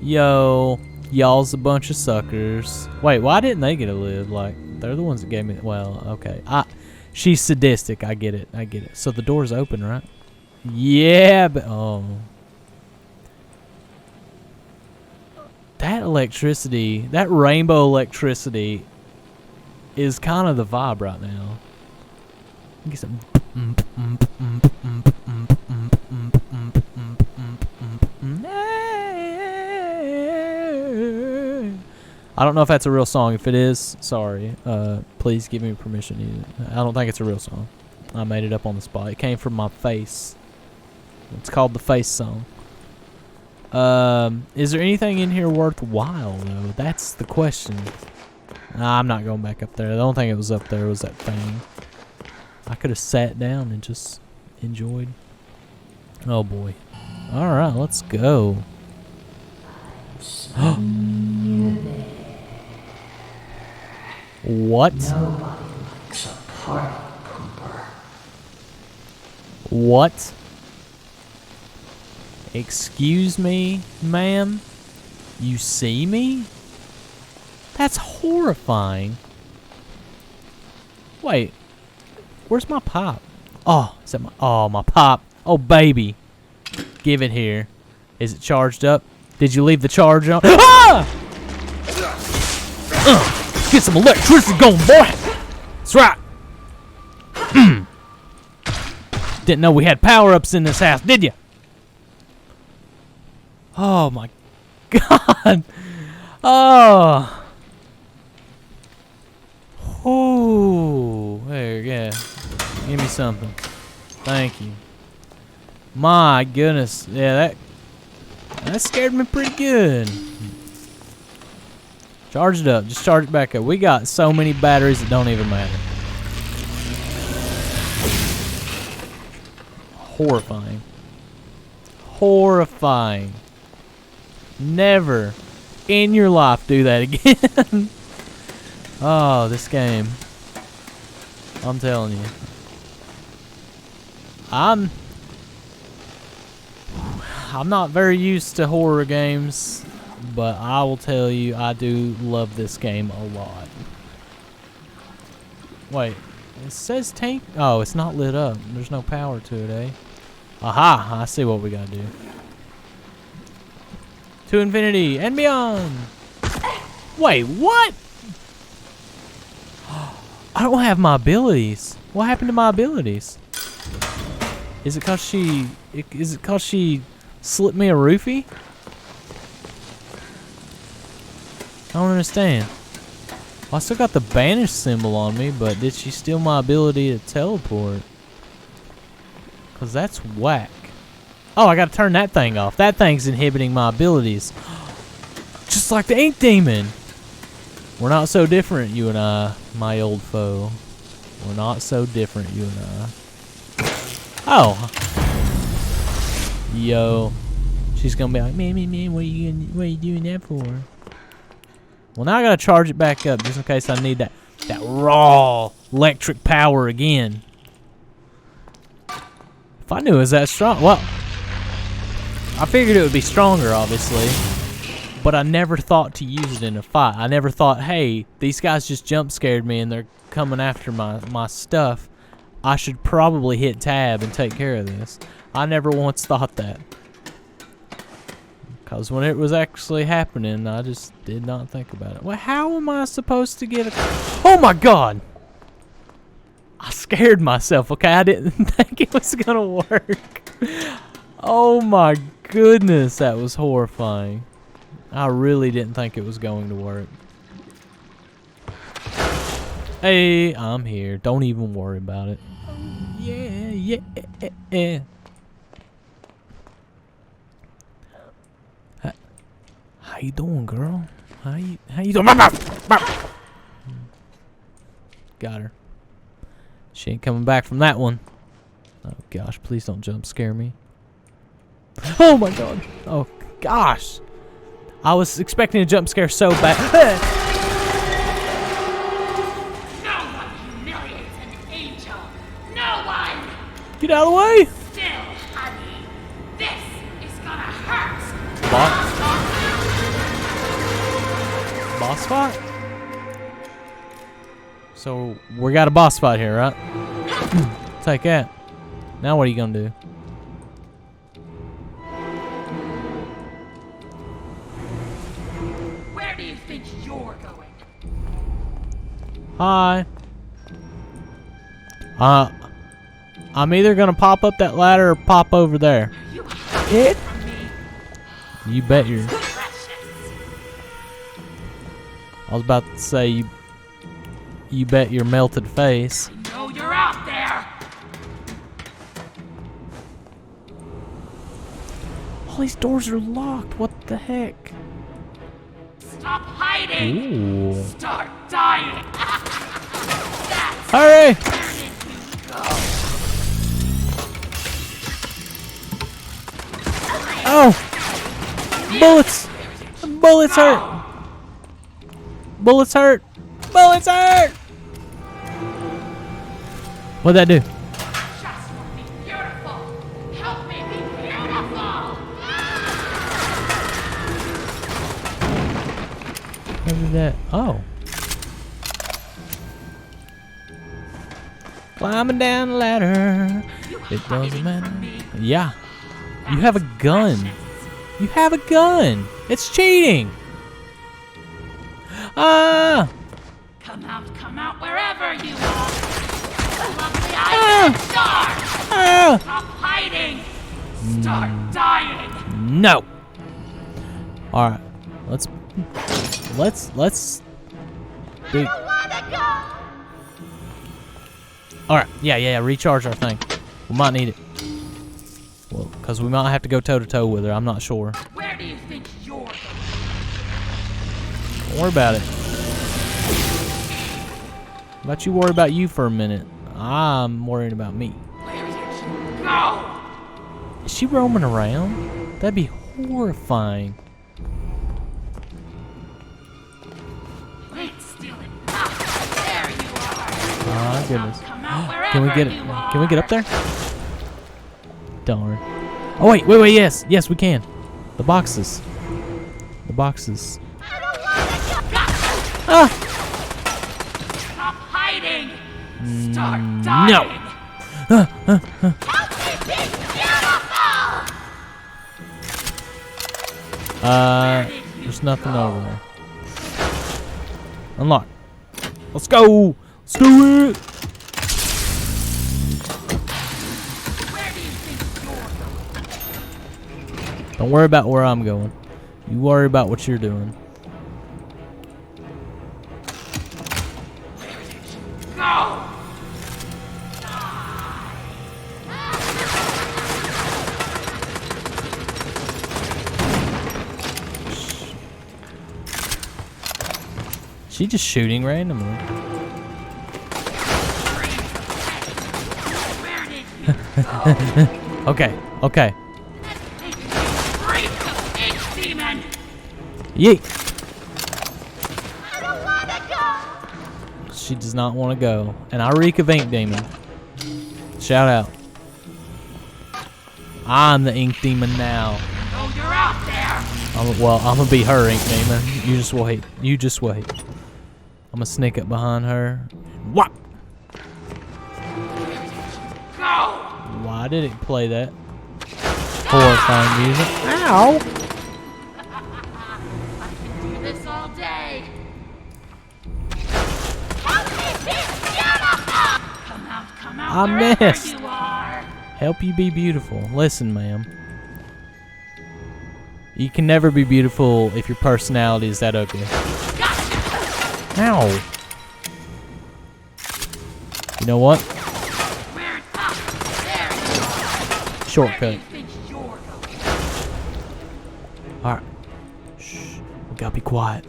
Yo, y'all's a bunch of suckers. Wait, why didn't they get to live? Like, they're the ones that gave me... Well, okay. She's sadistic. I get it. So the door's open, right? Yeah, but... Oh. That electricity, that rainbow electricity is kind of the vibe right now. Get some... I don't know if that's a real song. If it is, sorry. Please give me permission. I don't think it's a real song. I made it up on the spot. It came from my face. It's called the Face Song. Is there anything in here worthwhile, though? That's the question. Nah, I'm not going back up there. The only thing that was up there was that thing. I could have sat down and just enjoyed. Oh, boy. Alright, let's go. What?
Nobody likes a party pooper.
What? Excuse me, ma'am? You see me? That's horrifying. Wait. Where's my pop? Oh, is that my... Oh, my pop. Oh, baby. Give it here. Is it charged up? Did you leave the charge on? Ah! Get some electricity going, boy. That's right. Didn't know we had power-ups in this house, did you? Oh, my God. Oh. Oh. There, yeah. Give me something. Thank you. My goodness. Yeah, that scared me pretty good. Charge it up. Just charge it back up. We got so many batteries that don't even matter. Horrifying. Horrifying. Never in your life do that again. Oh, this game. I'm telling you. I'm not very used to horror games, but I will tell you, I do love this game a lot. Wait, it says tank. Oh, it's not lit up. There's no power to it, eh? Aha! I see what we gotta do. To infinity and beyond. Wait, what? I don't have my abilities. What happened to my abilities? Is it cause she? Is it cause she slipped me a roofie? I don't understand. Well, I still got the banish symbol on me, but did she steal my ability to teleport? Cause that's whack. Oh, I gotta turn that thing off. That thing's inhibiting my abilities. Just like the ink demon. We're not so different, you and I, my old foe. We're not so different, you and I. Oh. Yo. She's gonna be like, man, what are you doing that for? Well, now I gotta charge it back up just in case I need that raw electric power again. If I knew it was that strong, well, I figured it would be stronger, obviously, but I never thought to use it in a fight. I never thought, hey, these guys just jump scared me and they're coming after my stuff. I should probably hit tab and take care of this. I never once thought that. Because when it was actually happening, I just did not think about it. Well, how am I supposed to get a... Oh my god! I scared myself, okay? I didn't think it was gonna work. Oh my goodness, that was horrifying. I really didn't think it was going to work. Hey, I'm here. Don't even worry about it. Yeah. How you doing, girl? How you doing? Got her. She ain't coming back from that one. Oh gosh, please don't jump scare me. Oh my god. Oh gosh. I was expecting a jump scare so bad.
No one humiliates an angel. No one.
Get out of the way.
Still, honey, this is gonna hurt.
Boss fight? So we got a boss fight here, right? Take that. Now what are you gonna do?
Where do you think you're going?
Hi. I'm either gonna pop up that ladder or pop over there.
You hide from me.
You bet you're.
Precious.
I was about to say you bet your melted face.
I know you're out there.
All these doors are locked. What the heck?
Stop hiding.
Ooh.
Start dying. That's
Hurry!
where did you go?
Oh! Bullets! Bullets hurt! Bullets hurt! Bullets hurt! What'd that do?
Just want to be beautiful. Help me be beautiful.
What did that? Oh. Climbing down the ladder. It doesn't matter. Yeah. You have a gun. You have a gun. It's cheating. Ah!
Come out wherever you are. Lovely eyes start.
Ah!
Stop hiding. Start dying.
No. All right. Let's do. All right. Yeah. Recharge our thing. We might need it. Well, because we might have to go toe to toe with her. I'm not sure.
Where do you think you're going?
Don't worry about it. How about you worry about you for a minute? I'm worried about me.
Where did you go?
Is she roaming around? That'd be horrifying.
You ain't stealing nothing. There you are.
Oh goodness.
Come out
Can we
wherever
get
you are.
Can we get up there? Darn. Oh wait, yes, we can. The boxes. The boxes. Ah!
Stop hiding. Start
No.
dying.
There's nothing over there. Unlock. Let's go. Let's do it.
Where do you think you're going?
Don't worry about where I'm going. You worry about what you're doing.
Go.
She just shooting randomly.
Where did you go?
Okay.
Freak of ink demon.
Yeet. She does not want to go. And I reek of ink demon. Shout out. I'm the ink demon now.
Oh, you're out there.
I'm gonna be her ink demon. You just wait. You just wait. I'm gonna sneak up behind her. What?
Go.
Why did it play that horrifying music? Ow!
Do this all day. Come out.
I
wherever
missed.
You are.
Help you be beautiful. Listen, ma'am. You can never be beautiful if your personality is that ugly. Ow! You know what?
Where up? There you are.
Shortcut.
Where do you think you're going?
Alright. Shh. We gotta be quiet.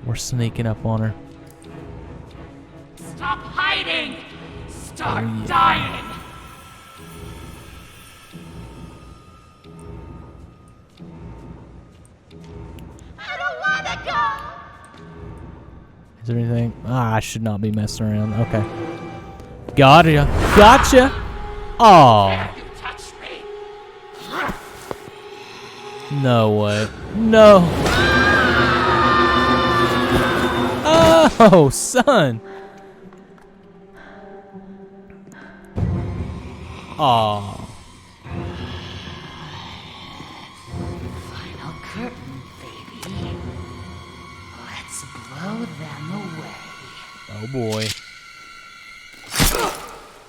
We're sneaking up on her.
Stop hiding. Start
Oh, yeah.
dying.
Is there anything? I should not be messing around. Okay. Gotcha. Oh.
You touch me.
No way. No. Oh, son. Oh.
Final curtain, baby. Let's blow them away.
Oh boy.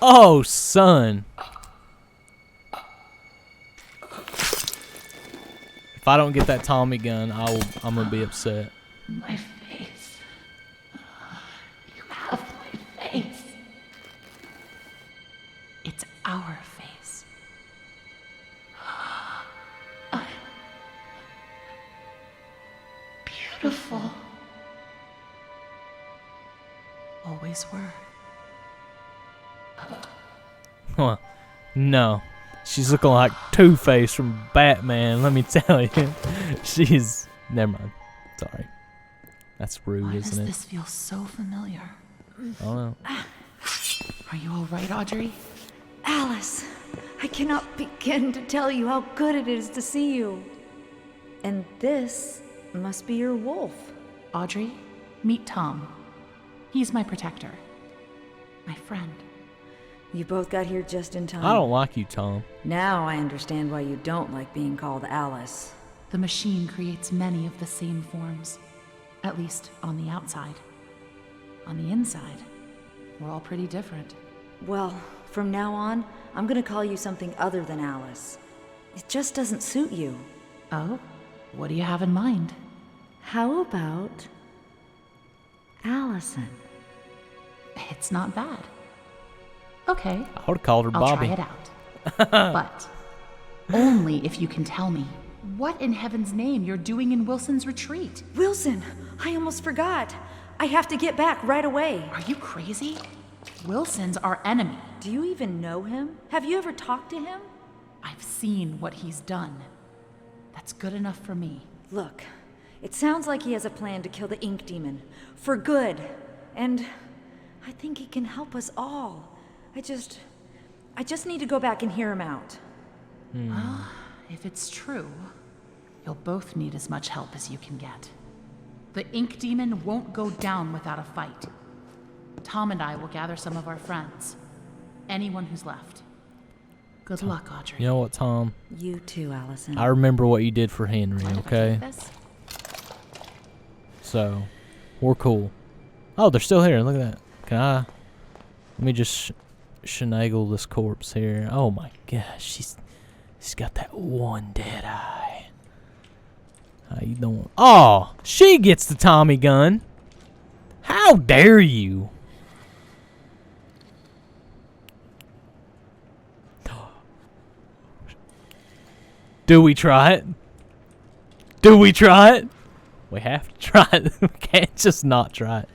Oh, son. If I don't get that Tommy gun, I'm gonna be upset.
My face. You have my face. It's our face. Beautiful. Always were.
Well, no. She's looking like Two-Face from Batman, let me tell you. She's... Never mind. Sorry. That's rude,
Why does
isn't it?
this feel so familiar?
I don't know.
Are you all right, Audrey?
Alice, I cannot begin to tell you how good it is to see you. And this must be your wolf.
Audrey, meet Tom. He's my protector. My friend.
You both got here just in time.
I don't like you, Tom.
Now I understand why you don't like being called Alice.
The machine creates many of the same forms. At least on the outside. On the inside, we're all pretty different.
Well, from now on, I'm gonna call you something other than Alice. It just doesn't suit you.
Oh? What do you have in mind?
How about Allison?
It's not bad. Okay,
I would have called her
I'll
Bobby.
try it out. But only if you can tell me what in heaven's name you're doing in Wilson's retreat.
Wilson! I almost forgot. I have to get back right away.
Are you crazy? Wilson's our enemy.
Do you even know him? Have you ever talked to him?
I've seen what he's done. That's good enough for me.
Look, it sounds like he has a plan to kill the ink demon. For good. And I think he can help us all. I just need to go back and hear him out.
Well, if it's true, you'll both need as much help as you can get. The ink demon won't go down without a fight. Tom and I will gather some of our friends. Anyone who's left. Good luck, Audrey.
You know what, Tom?
You too, Allison.
I remember what you did for Henry, okay? So, we're cool. Oh, they're still here. Look at that. Let me just shenagle this corpse here. Oh my gosh, she's got that one dead eye. How you doing? Oh, she gets the Tommy gun. How dare you? Do we try it? Do we try it? We have to try it. We can't just not try it.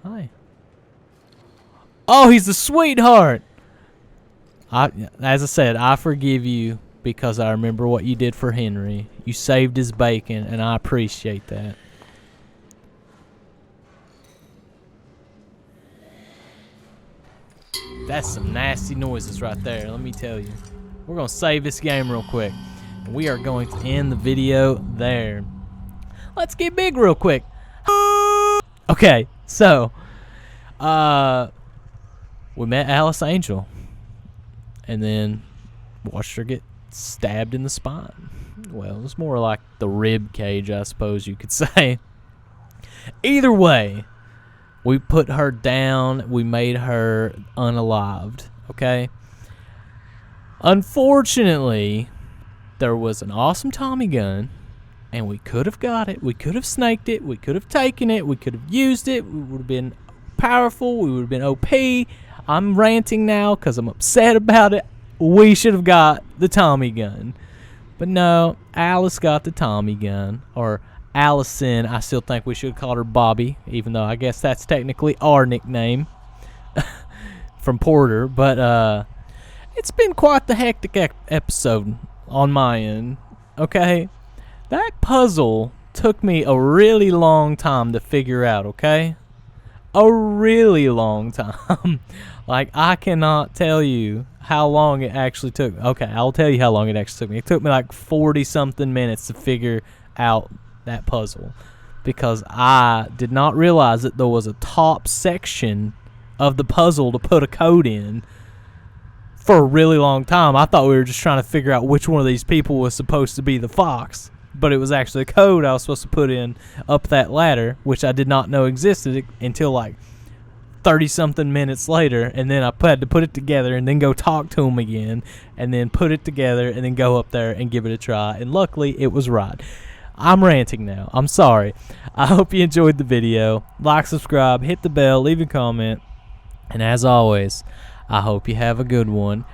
Hi. Oh, he's a sweetheart. As I said, I forgive you because I remember what you did for Henry. You saved his bacon, and I appreciate that. That's some nasty noises right there, let me tell you. We're going to save this game real quick. And we are going to end the video there. Let's get big real quick. Okay, so we met Alice Angel and then watched her get stabbed in the spine. Well, it was more like the rib cage, I suppose you could say. Either way, we put her down. We made her unalived, okay? Unfortunately, there was an awesome Tommy gun, and we could have got it. We could have snaked it. We could have taken it. We could have used it. We would have been powerful. We would have been OP. I'm ranting now because I'm upset about it. We should have got the Tommy gun. But no, Alice got the Tommy gun. Or Allison. I still think we should have called her Bobby, even though I guess that's technically our nickname from Porter. But it's been quite the hectic episode on my end, okay? That puzzle took me a really long time to figure out, okay? A really long time. Like, I cannot tell you how long it actually took. Okay, I'll tell you how long it actually took me. It took me like 40-something minutes to figure out that puzzle because I did not realize that there was a top section of the puzzle to put a code in for a really long time. I thought we were just trying to figure out which one of these people was supposed to be the fox, but it was actually a code I was supposed to put in up that ladder, which I did not know existed until like 30-something minutes later, and then I had to put it together and then go talk to him again and then put it together and then go up there and give it a try, and luckily it was right. I'm ranting now. I'm sorry. I hope you enjoyed the video. Like, subscribe, hit the bell, leave a comment, and as always, I hope you have a good one.